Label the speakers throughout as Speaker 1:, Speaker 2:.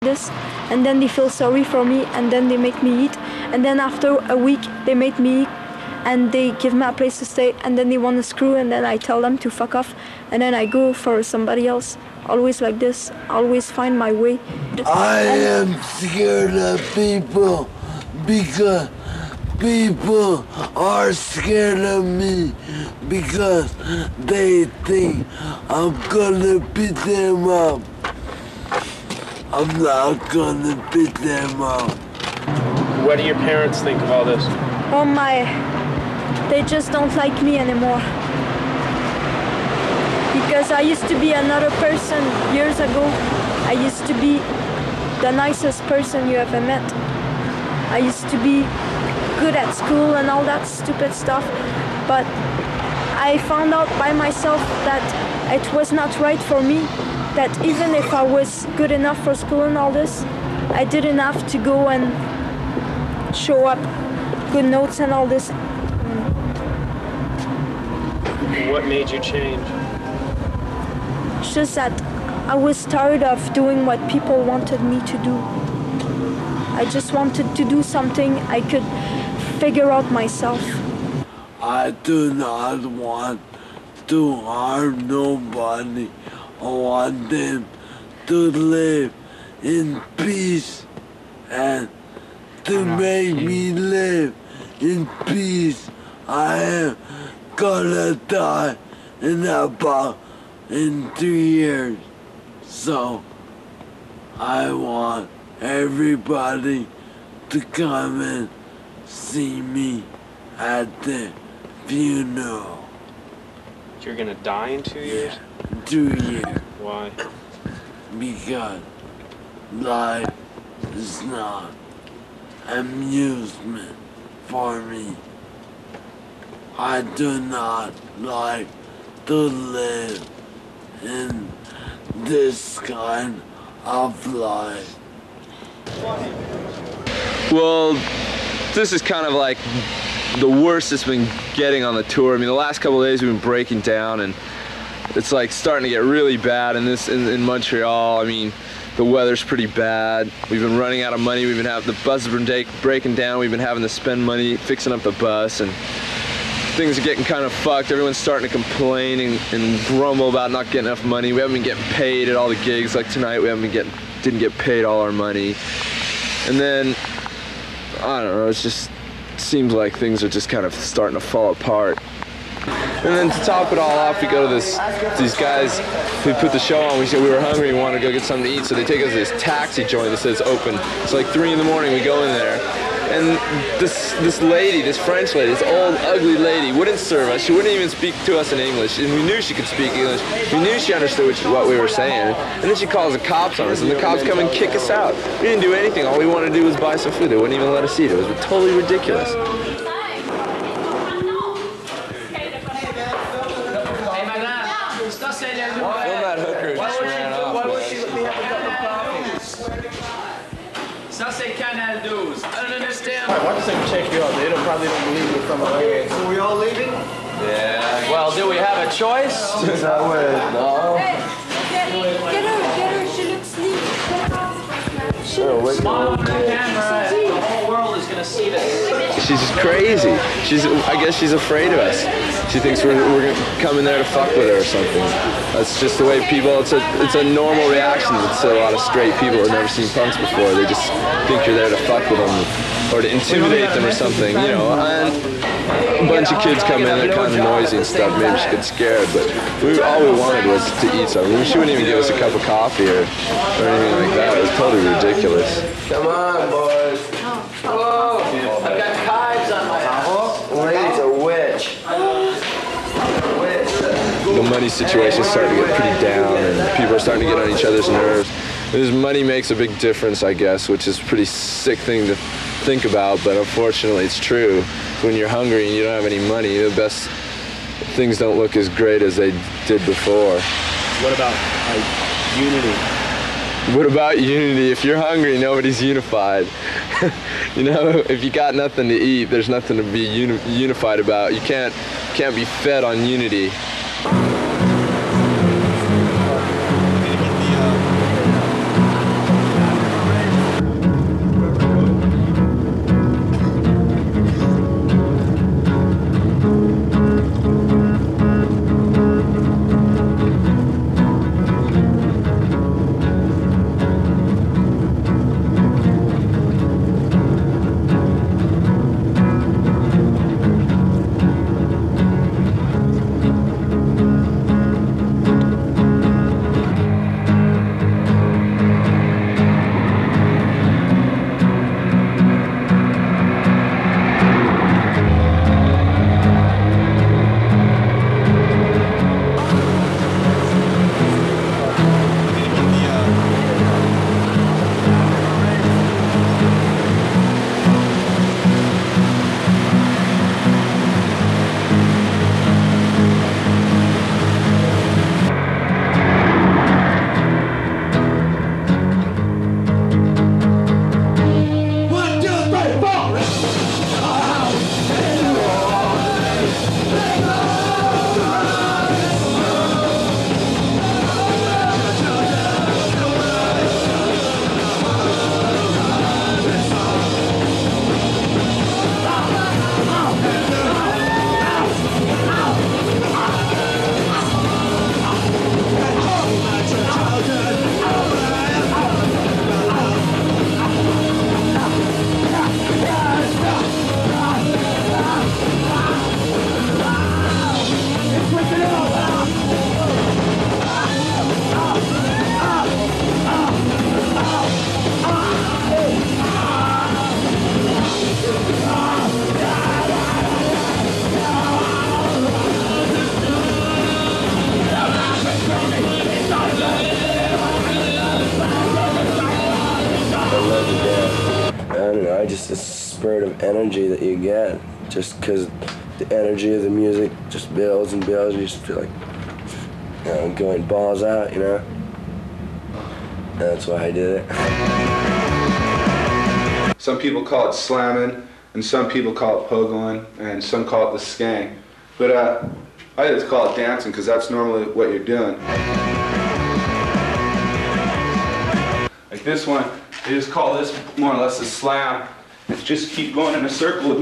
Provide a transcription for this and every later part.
Speaker 1: this, and then they feel sorry for me, and then they make me eat, and then after a week they make me eat, and they give me a place to stay, and then they want to screw, and then I tell them to fuck off, and then I go for somebody else. Always like this, always find my way.
Speaker 2: I am scared of people because people are scared of me because they think I'm gonna beat them up. I'm not gonna beat them up.
Speaker 3: What do your parents think of all this?
Speaker 1: Oh my, they just don't like me anymore. Because I used to be another person years ago. I used to be the nicest person you ever met. I used to be good at school and all that stupid stuff, but I found out by myself that it was not right for me, that even if I was good enough for school and all this, I didn't have to go and show up good notes and all this.
Speaker 3: What made you change?
Speaker 1: It's just that I was tired of doing what people wanted me to do. I just wanted to do something I could figure out myself.
Speaker 2: I do not want to harm nobody. I want them to live in peace and to make me live in peace. I am gonna die in 2 years. So I want everybody to come and see me at the funeral.
Speaker 3: You're gonna die in 2 years?
Speaker 2: 2 years.
Speaker 3: Why?
Speaker 2: Because life is not amusement for me. I do not like to live in this kind of life.
Speaker 4: Well, this is kind of like the worst it's been getting on the tour. I mean, the last couple of days we've been breaking down, and it's like starting to get really bad in Montreal. I mean, the weather's pretty bad. We've been running out of money. We've been having, the bus has been breaking down. We've been having to spend money fixing up the bus, and things are getting kind of fucked. Everyone's starting to complain and grumble about not getting enough money. We haven't been getting paid at all the gigs. Like tonight, we didn't get paid all our money. And then, I don't know, it just seems like things are just kind of starting to fall apart. And then to top it all off, we go to these guys who put the show on. We said we were hungry, we wanted to go get something to eat, so they take us to this taxi joint that says open. It's like 3 in the morning, we go in there. And this lady, this French lady, this old ugly lady wouldn't serve us. She wouldn't even speak to us in English. And we knew she could speak English. We knew she understood what we were saying. And then she calls the cops on us, and the cops come and kick us out. We didn't do anything. All we wanted to do was buy some food. They wouldn't even let us eat. It was totally ridiculous. That hooker just ran off.
Speaker 5: Why would she let me have a cup of coffee? Ça c'est Canal 12. I don't understand.
Speaker 6: Why don't they check you out? They probably don't believe you're from
Speaker 5: Okay, so we all leaving?
Speaker 4: Yeah.
Speaker 5: Well, do we have a choice?
Speaker 4: No.
Speaker 1: Hey, get her, she looks sleepy.
Speaker 5: Smile on the camera, the whole world is gonna see this.
Speaker 4: She's just crazy. I guess she's afraid of us. She thinks we're gonna come in there to fuck with her or something. That's just the way people, it's a normal reaction to a lot of straight people who have never seen punks before. They just think you're there to fuck with them or to intimidate them or something, you know. And a bunch of kids come in, they're kind of noisy and stuff. Maybe she gets scared, but all we wanted was to eat something. She wouldn't even give us a cup of coffee or anything like that. It was totally ridiculous.
Speaker 2: Come on, boys.
Speaker 5: Whoa! I've got hives on my ass.
Speaker 2: Lady's a witch.
Speaker 4: The money situation is starting to get pretty down, and people are starting to get on each other's nerves. This money makes a big difference, I guess, which is a pretty sick thing to think about, but unfortunately it's true. When you're hungry and you don't have any money, the best things don't look as great as they did before.
Speaker 6: What about unity?
Speaker 4: What about unity? If you're hungry, nobody's unified. You know, if you got nothing to eat, there's nothing to be unified about. You can't be fed on unity.
Speaker 2: love to dance. I don't know, just the spurt of energy that you get, just because the energy of the music just builds and builds. You just feel like, you know, going balls out, you know. That's why I did it.
Speaker 7: Some people call it slamming, and some people call it pogoing, and some call it the skang. But I just call it dancing because that's normally what you're doing. Like this one, they just call this more or less a slam. It's just keep going in a circle,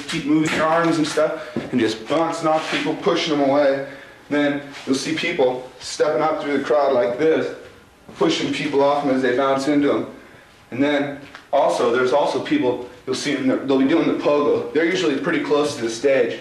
Speaker 7: keep moving your arms and stuff, and just bouncing off people, pushing them away. Then you'll see people stepping up through the crowd like this, pushing people off them as they bounce into them. And then also, there's also people, you'll see them, they'll be doing the pogo. They're usually pretty close to the stage.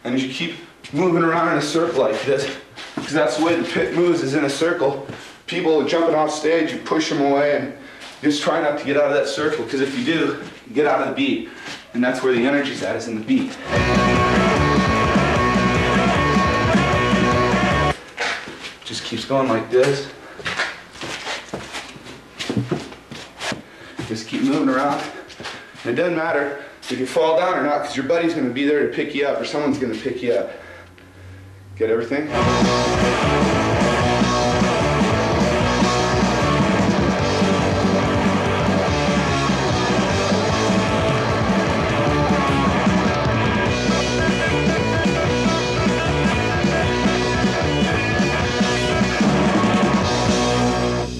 Speaker 7: And as you keep moving around in a circle like this, because that's the way the pit moves, is in a circle. People jumping off stage, you push them away and just try not to get out of that circle, because if you do, you get out of the beat. And that's where the energy's at, is in the beat. Just keeps going like this. Just keep moving around. And it doesn't matter if you fall down or not, because your buddy's going to be there to pick you up, or someone's going to pick you up. Get everything?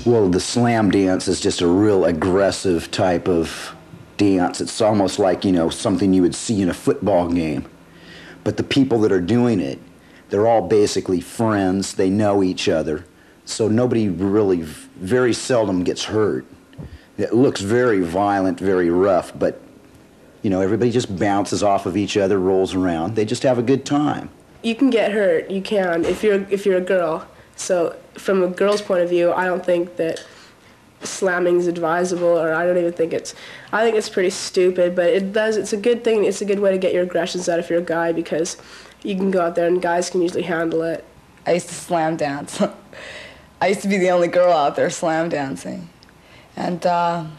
Speaker 8: Well, the slam dance is just a real aggressive type of dance. It's almost like, you know, something you would see in a football game. But the people that are doing it, they're all basically friends. They know each other. So nobody really, very seldom gets hurt. It looks very violent, very rough, but, you know, everybody just bounces off of each other, rolls around. They just have a good time.
Speaker 9: You can get hurt, you can, if you're a girl. So from a girl's point of view, I don't think that slamming is advisable, or I don't even think I think it's pretty stupid, but it's a good thing, it's a good way to get your aggressions out if you're a guy, because you can go out there and guys can usually handle it.
Speaker 10: I used to slam dance. I used to be the only girl out there slam dancing. And I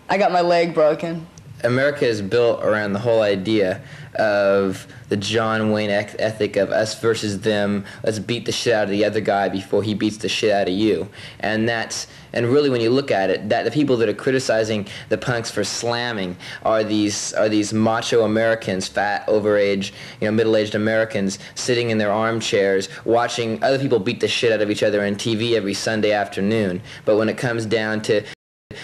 Speaker 10: got my leg broken.
Speaker 11: America is built around the whole idea of the John Wayne ethic of us versus them. Let's beat the shit out of the other guy before he beats the shit out of you. And really, when you look at it, that the people that are criticizing the punks for slamming are these macho Americans, fat, overage, middle-aged Americans sitting in their armchairs watching other people beat the shit out of each other on TV every Sunday afternoon. But when it comes down to